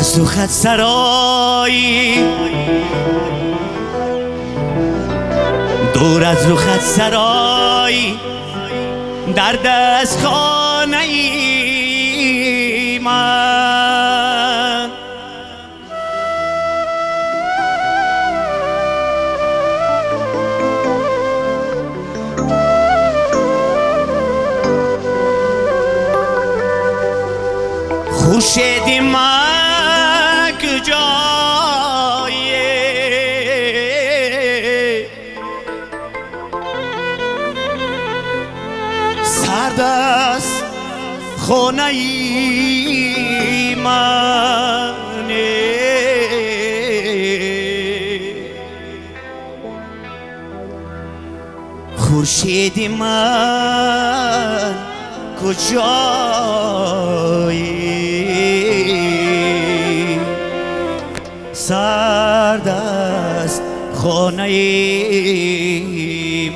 از تو خط سرایی، دور از رخت سرایی، در دست خانه ای من. خورشید من کجایی، سرد است خانه ای من. خورشید من کجایی، سرد است خانه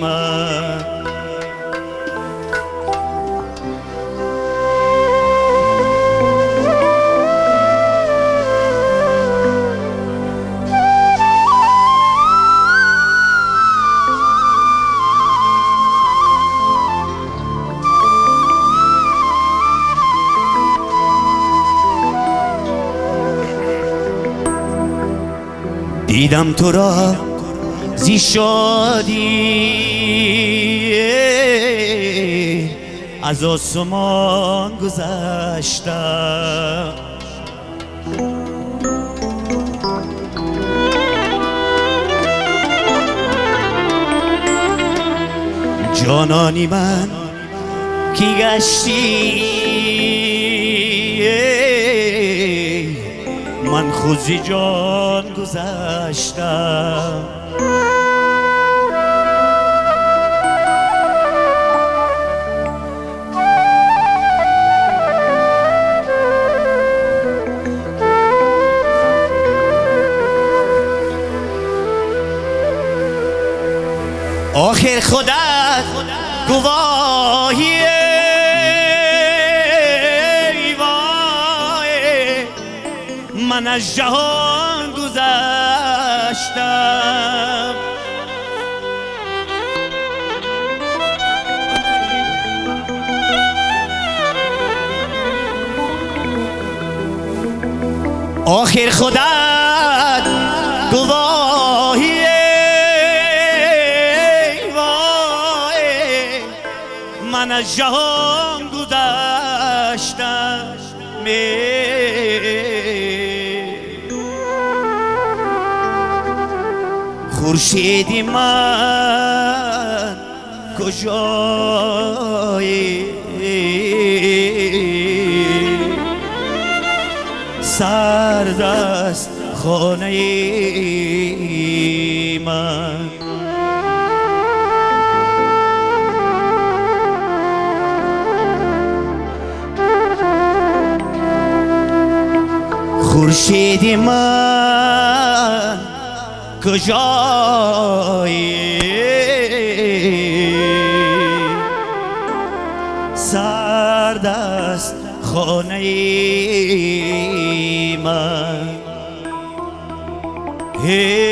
من. دیدم تو را زی شادی، از آسمان گذشتم. جانانی من کی گشتی، من خود زی جان گذشتم. آخر خودت گواهی، من از جهان گذشتم. آخر خودت گواهی، من از جهان گذشتم. خورشید من کجایی، سرد است خانه من. خورشید من کجایی، سرد است خانه من. هی